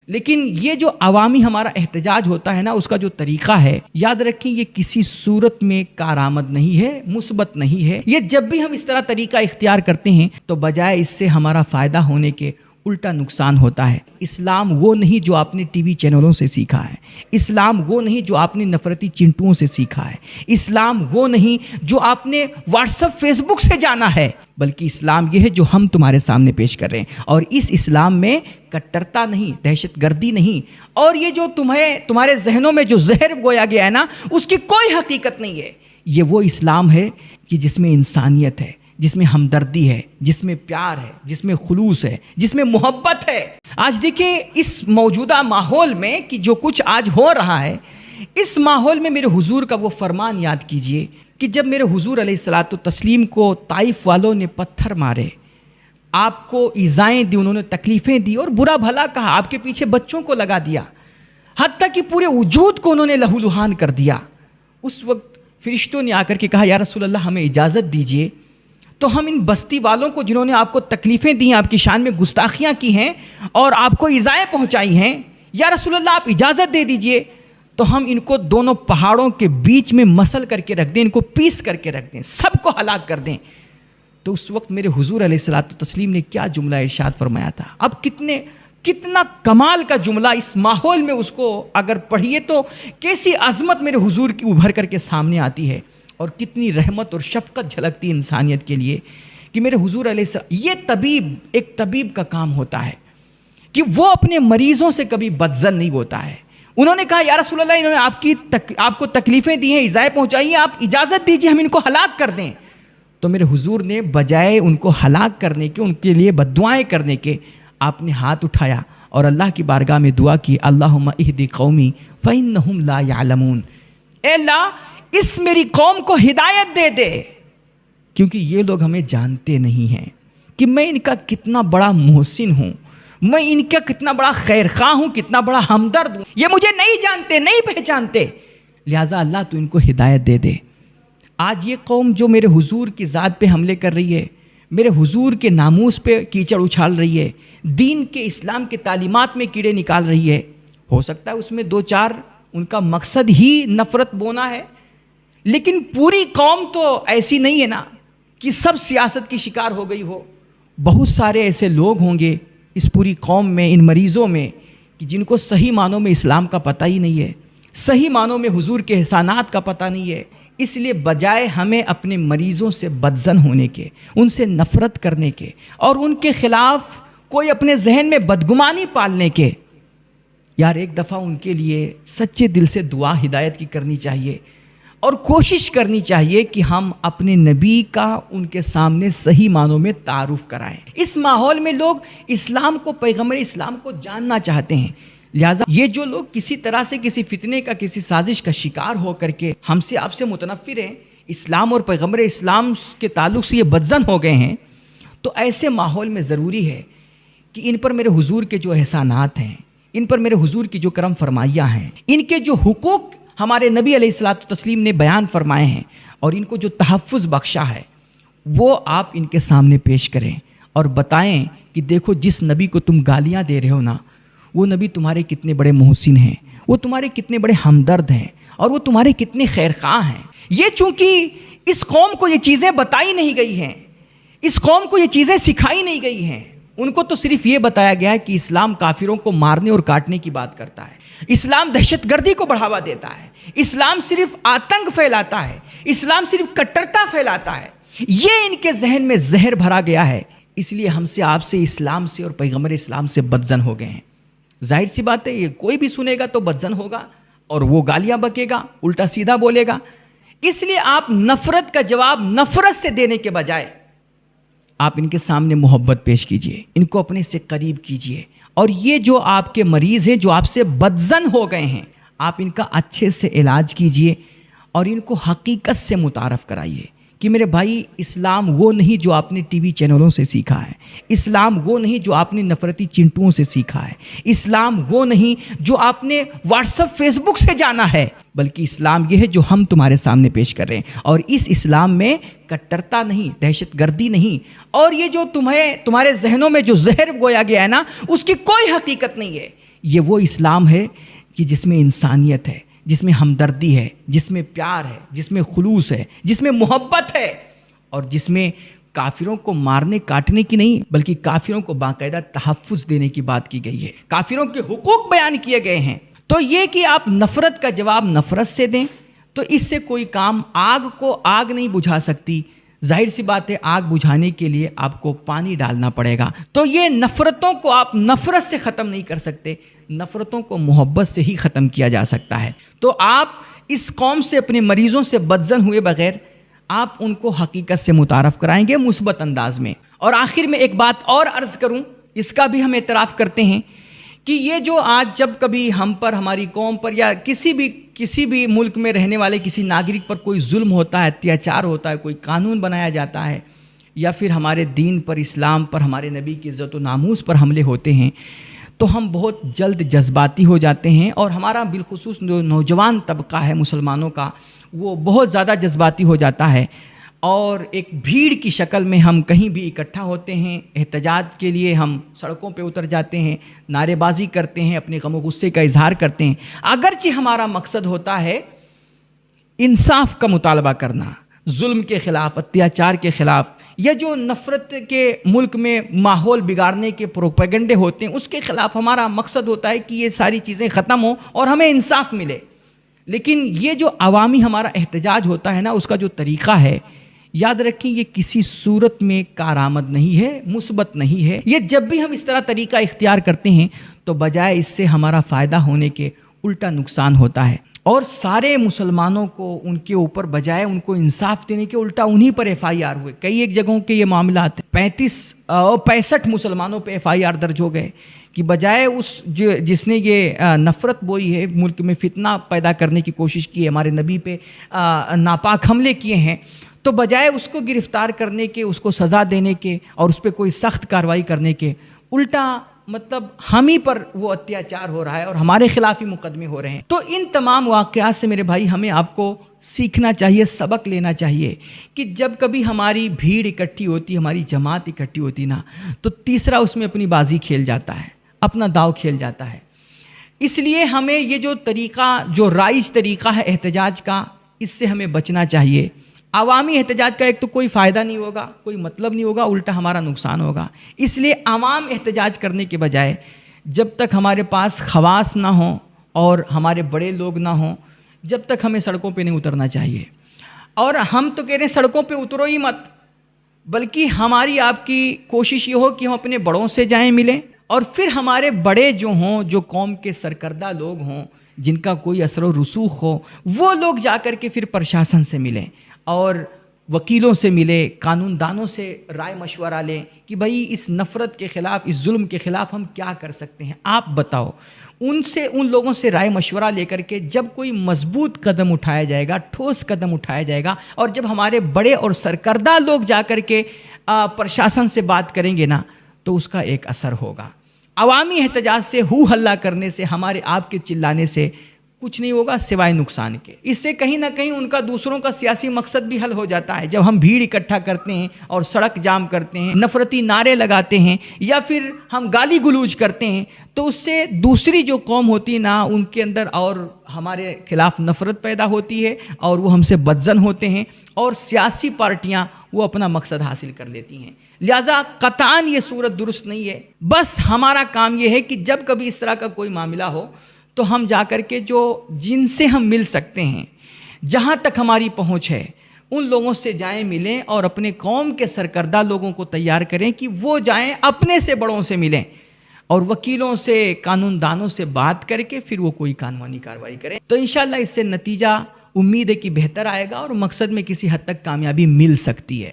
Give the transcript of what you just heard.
لیکن یہ جو عوامی ہمارا احتجاج ہوتا ہے نا، اس کا جو طریقہ ہے، یاد رکھیں یہ کسی صورت میں کارآمد نہیں ہے، مثبت نہیں ہے۔ یہ جب بھی ہم اس طرح طریقہ اختیار کرتے ہیں تو بجائے اس سے ہمارا فائدہ ہونے کے الٹا نقصان ہوتا ہے۔ اسلام وہ نہیں جو آپ نے ٹی وی چینلوں سے سیکھا ہے، اسلام وہ نہیں جو آپ نے نفرتی چنٹوؤں سے سیکھا ہے، اسلام وہ نہیں جو آپ نے واٹس ایپ فیس بک سے جانا ہے، بلکہ اسلام یہ ہے جو ہم تمہارے سامنے پیش کر رہے ہیں۔ اور اس اسلام میں کٹرتا نہیں، دہشت گردی نہیں، اور یہ جو تمہارے ذہنوں میں جو زہر گویا گیا ہے نا، اس کی کوئی حقیقت نہیں ہے۔ یہ وہ اسلام ہے کہ جس میں انسانیت ہے، جس میں ہمدردی ہے، جس میں پیار ہے، جس میں خلوص ہے، جس میں محبت ہے۔ آج دیکھیں اس موجودہ ماحول میں کہ جو کچھ آج ہو رہا ہے، اس ماحول میں میرے حضور کا وہ فرمان یاد کیجئے کہ جب میرے حضور علیہ الصلاۃ والتسلیم کو طائف والوں نے پتھر مارے، آپ کو ایذائیں دی، انہوں نے تکلیفیں دی اور برا بھلا کہا، آپ کے پیچھے بچوں کو لگا دیا، حتیٰ کہ پورے وجود کو انہوں نے لہو لہان کر دیا۔ اس وقت فرشتوں نے آ کر کے کہا یا رسول اللہ ہمیں اجازت دیجئے، تو ہم ان بستی والوں کو جنہوں نے آپ کو تکلیفیں دی ہیں، آپ کی شان میں گستاخیاں کی ہیں اور آپ کو ایذائیں پہنچائی ہیں، یا رسول اللہ آپ اجازت دے دیجئے تو ہم ان کو دونوں پہاڑوں کے بیچ میں مسل کر کے رکھ دیں، ان کو پیس کر کے رکھ دیں، سب کو ہلاک کر دیں۔ تو اس وقت میرے حضور علیہ الصلاۃ والتسلیم نے کیا جملہ ارشاد فرمایا تھا؟ اب کتنا کمال کا جملہ اس ماحول میں، اس کو اگر پڑھیے تو کیسی عظمت میرے حضور کی ابھر کر کے سامنے آتی ہے، اور کتنی رحمت اور شفقت جھلکتی انسانیت کے لیے کہ میرے حضور علیہ السلام، یہ ایک طبیب کا کام ہوتا ہے کہ وہ اپنے مریضوں سے کبھی بدظن نہیں ہوتا ہے۔ انہوں نے کہا یا رسول اللہ انہوں نے آپ کو تکلیفیں دی ہیں، ایذائیں پہنچائی ہیں، آپ اجازت دیجیے ہم ان کو ہلاک کر دیں۔ تو میرے حضور نے بجائے ان کو ہلاک کرنے کے، ان کے لیے بددعائیں کرنے کے، آپ نے ہاتھ اٹھایا اور اللہ کی بارگاہ میں دعا کی، اللہم اہد قومی فإنہم لا یعلمون، اے اللہ اس میری قوم کو ہدایت دے دے، کیونکہ یہ لوگ ہمیں جانتے نہیں ہیں کہ میں ان کا کتنا بڑا محسن ہوں، میں ان کا کتنا بڑا خیر خواہ ہوں، کتنا بڑا ہمدرد ہوں، یہ مجھے نہیں جانتے، نہیں پہچانتے، لہٰذا اللہ تو ان کو ہدایت دے دے۔ آج یہ قوم جو میرے حضور کی ذات پہ حملے کر رہی ہے، میرے حضور کے ناموس پہ کیچڑ اچھال رہی ہے، دین کے اسلام کے تعلیمات میں کیڑے نکال رہی ہے، ہو سکتا ہے اس میں دو چار ان کا مقصد ہی نفرت بونا ہے، لیکن پوری قوم تو ایسی نہیں ہے نا کہ سب سیاست کی شکار ہو گئی ہو۔ بہت سارے ایسے لوگ ہوں گے اس پوری قوم میں، ان مریضوں میں، کہ جن کو صحیح معنوں میں اسلام کا پتہ ہی نہیں ہے، صحیح معنوں میں حضور کے احسانات کا پتہ نہیں ہے۔ اس لیے بجائے ہمیں اپنے مریضوں سے بدظن ہونے کے، ان سے نفرت کرنے کے اور ان کے خلاف کوئی اپنے ذہن میں بدگمانی پالنے کے، یار ایک دفعہ ان کے لیے سچے دل سے دعا ہدایت کی کرنی چاہیے، اور کوشش کرنی چاہیے کہ ہم اپنے نبی کا ان کے سامنے صحیح معنوں میں تعارف کرائیں۔ اس ماحول میں لوگ اسلام کو، پیغمبر اسلام کو جاننا چاہتے ہیں، لہٰذا یہ جو لوگ کسی طرح سے کسی فتنے کا، کسی سازش کا شکار ہو کر کے ہم سے آپ سے متنفر ہیں، اسلام اور پیغمبر اسلام کے تعلق سے یہ بدظن ہو گئے ہیں، تو ایسے ماحول میں ضروری ہے کہ ان پر میرے حضور کے جو احسانات ہیں، ان پر میرے حضور کی جو کرم فرمائیاں ہیں، ان کے جو حقوق ہمارے نبی علیہ الصلاۃ والتسلیم نے بیان فرمائے ہیں اور ان کو جو تحفظ بخشا ہے، وہ آپ ان کے سامنے پیش کریں اور بتائیں کہ دیکھو جس نبی کو تم گالیاں دے رہے ہو نا، وہ نبی تمہارے کتنے بڑے محسن ہیں، وہ تمہارے کتنے بڑے ہمدرد ہیں، اور وہ تمہارے کتنے خیر خواہ ہیں۔ یہ چونکہ اس قوم کو یہ چیزیں بتائی نہیں گئی ہیں، اس قوم کو یہ چیزیں سکھائی نہیں گئی ہیں، ان کو تو صرف یہ بتایا گیا ہے کہ اسلام کافروں کو مارنے اور کاٹنے کی بات کرتا ہے، اسلام دہشت گردی کو بڑھاوا دیتا ہے، اسلام صرف آتنک پھیلاتا ہے، اسلام صرف کٹرتا پھیلاتا ہے۔ یہ ان کے ذہن میں زہر بھرا گیا ہے، اس لیے ہم سے، آپ سے، اسلام سے اور پیغمبر اسلام سے بدظن ہو گئے ہیں۔ ظاہر سی بات ہے، یہ کوئی بھی سنے گا تو بدظن ہوگا اور وہ گالیاں بکے گا، الٹا سیدھا بولے گا۔ اس لیے آپ نفرت کا جواب نفرت سے دینے کے بجائے آپ ان کے سامنے محبت پیش کیجئے، ان کو اپنے سے قریب کیجئے، اور یہ جو آپ کے مریض ہیں جو آپ سے بدظن ہو گئے ہیں، آپ ان کا اچھے سے علاج کیجئے اور ان کو حقیقت سے متعارف کرائیے کہ میرے بھائی اسلام وہ نہیں جو آپ نے ٹی وی چینلوں سے سیکھا ہے، اسلام وہ نہیں جو آپ نے نفرتی چنٹوؤں سے سیکھا ہے، اسلام وہ نہیں جو آپ نے واٹس ایپ فیس بک سے جانا ہے، بلکہ اسلام یہ ہے جو ہم تمہارے سامنے پیش کر رہے ہیں۔ اور اس اسلام میں کٹرتا نہیں، دہشت گردی نہیں، اور یہ جو تمہارے ذہنوں میں جو زہر گویا گیا ہے نا، اس کی کوئی حقیقت نہیں ہے۔ یہ وہ اسلام ہے کہ جس میں انسانیت ہے، جس میں ہمدردی ہے، جس میں پیار ہے، جس میں خلوص ہے، جس میں محبت ہے، اور جس میں کافروں کو مارنے کاٹنے کی نہیں بلکہ کافروں کو باقاعدہ تحفظ دینے کی بات کی گئی ہے، کافروں کے حقوق بیان کیے گئے ہیں۔ تو یہ کہ آپ نفرت کا جواب نفرت سے دیں تو اس سے کوئی کام، آگ کو آگ نہیں بجھا سکتی، ظاہر سی بات ہے آگ بجھانے کے لیے آپ کو پانی ڈالنا پڑے گا۔ تو یہ نفرتوں کو آپ نفرت سے ختم نہیں کر سکتے، نفرتوں کو محبت سے ہی ختم کیا جا سکتا ہے۔ تو آپ اس قوم سے، اپنے مریضوں سے بدظن ہوئے بغیر آپ ان کو حقیقت سے متعارف کرائیں گے مثبت انداز میں۔ اور آخر میں ایک بات اور عرض کروں، اس کا بھی ہم اعتراف کرتے ہیں کہ یہ جو آج جب کبھی ہم پر، ہماری قوم پر، یا کسی بھی ملک میں رہنے والے کسی ناگرک پر کوئی ظلم ہوتا ہے، اتیاچار ہوتا ہے، کوئی قانون بنایا جاتا ہے، یا پھر ہمارے دین پر، اسلام پر، ہمارے نبی کی عزت و ناموس پر حملے ہوتے ہیں، تو ہم بہت جلد جذباتی ہو جاتے ہیں، اور ہمارا بالخصوص جو نوجوان طبقہ ہے مسلمانوں کا، وہ بہت زیادہ جذباتی ہو جاتا ہے، اور ایک بھیڑ کی شکل میں ہم کہیں بھی اکٹھا ہوتے ہیں، احتجاج کے لیے ہم سڑکوں پہ اتر جاتے ہیں، نعرے بازی کرتے ہیں، اپنے غم و غصے کا اظہار کرتے ہیں، اگرچہ ہمارا مقصد ہوتا ہے انصاف کا مطالبہ کرنا، ظلم کے خلاف، اتیاچار کے خلاف، یا جو نفرت کے ملک میں ماحول بگاڑنے کے پروپیگنڈے ہوتے ہیں اس کے خلاف ہمارا مقصد ہوتا ہے کہ یہ ساری چیزیں ختم ہوں اور ہمیں انصاف ملے۔ لیکن یہ جو عوامی ہمارا احتجاج ہوتا ہے نا، اس کا جو طریقہ ہے، یاد رکھیں یہ کسی صورت میں کارآمد نہیں ہے، مثبت نہیں ہے۔ یہ جب بھی ہم اس طرح طریقہ اختیار کرتے ہیں تو بجائے اس سے ہمارا فائدہ ہونے کے الٹا نقصان ہوتا ہے، اور سارے مسلمانوں کو ان کے اوپر بجائے ان کو انصاف دینے کے الٹا انہی پر FIR ہوئے۔ کئی ایک جگہوں کے یہ معاملات ہیں، 65 مسلمانوں پہ FIR درج ہو گئے کہ بجائے جس نے یہ نفرت بوئی ہے، ملک میں فتنہ پیدا کرنے کی کوشش کی ہے، ہمارے نبی پہ ناپاک حملے کیے ہیں، تو بجائے اس کو گرفتار کرنے کے، اس کو سزا دینے کے اور اس پہ کوئی سخت کارروائی کرنے کے، الٹا مطلب ہم ہی پر وہ اتیاچار ہو رہا ہے اور ہمارے خلاف ہی مقدمے ہو رہے ہیں۔ تو ان تمام واقعات سے میرے بھائی ہمیں آپ کو سیکھنا چاہیے، سبق لینا چاہیے کہ جب کبھی ہماری بھیڑ اکٹھی ہوتی، ہماری جماعت اکٹھی ہوتی نا، تو تیسرا اس میں اپنی بازی کھیل جاتا ہے، اپنا داؤ کھیل جاتا ہے۔ اس لیے ہمیں یہ جو طریقہ، جو رائج طریقہ ہے احتجاج کا، اس سے ہمیں بچنا چاہیے۔ عوامی احتجاج کا ایک تو کوئی فائدہ نہیں ہوگا، کوئی مطلب نہیں ہوگا، الٹا ہمارا نقصان ہوگا۔ اس لیے عوام احتجاج کرنے کے بجائے جب تک ہمارے پاس خواص نہ ہوں اور ہمارے بڑے لوگ نہ ہوں، جب تک ہمیں سڑکوں پہ نہیں اترنا چاہیے۔ اور ہم تو کہہ رہے ہیں سڑکوں پہ اترو ہی مت، بلکہ ہماری آپ کی کوشش یہ ہو کہ ہم اپنے بڑوں سے جائیں ملیں، اور پھر ہمارے بڑے جو ہوں، جو قوم کے سرکردہ لوگ ہوں، جن کا کوئی اثر و رسوخ ہو، وہ لوگ جا کر کے پھر پرشاسن سے ملیں اور وکیلوں سے ملے، قانون دانوں سے رائے مشورہ لیں کہ بھائی اس نفرت کے خلاف، اس ظلم کے خلاف ہم کیا کر سکتے ہیں، آپ بتاؤ۔ ان لوگوں سے رائے مشورہ لے کر کے جب کوئی مضبوط قدم اٹھایا جائے گا، ٹھوس قدم اٹھایا جائے گا، اور جب ہمارے بڑے اور سرکردہ لوگ جا کر کے پرشاسن سے بات کریں گے نا، تو اس کا ایک اثر ہوگا۔ عوامی احتجاج سے، ہو ہلہ کرنے سے، ہمارے آپ کے چلانے سے کچھ نہیں ہوگا سوائے نقصان کے۔ اس سے کہیں نہ کہیں ان کا دوسروں کا سیاسی مقصد بھی حل ہو جاتا ہے۔ جب ہم بھیڑ اکٹھا کرتے ہیں اور سڑک جام کرتے ہیں، نفرتی نعرے لگاتے ہیں، یا پھر ہم گالی گلوچ کرتے ہیں، تو اس سے دوسری جو قوم ہوتی ہے نا، ان کے اندر اور ہمارے خلاف نفرت پیدا ہوتی ہے، اور وہ ہم سے بدظن ہوتے ہیں، اور سیاسی پارٹیاں وہ اپنا مقصد حاصل کر لیتی ہیں۔ لہٰذا قطعاً یہ صورت درست نہیں ہے۔ بس ہمارا کام یہ ہے کہ جب کبھی اس طرح کا کوئی معاملہ ہو تو ہم جا کر کے جن سے ہم مل سکتے ہیں، جہاں تک ہماری پہنچ ہے، ان لوگوں سے جائیں ملیں، اور اپنے قوم کے سرکردہ لوگوں کو تیار کریں کہ وہ جائیں اپنے سے بڑوں سے ملیں، اور وکیلوں سے، قانون دانوں سے بات کر کے پھر وہ کوئی قانونی کارروائی کریں۔ تو انشاءاللہ اس سے نتیجہ امید ہے کہ بہتر آئے گا، اور مقصد میں کسی حد تک کامیابی مل سکتی ہے۔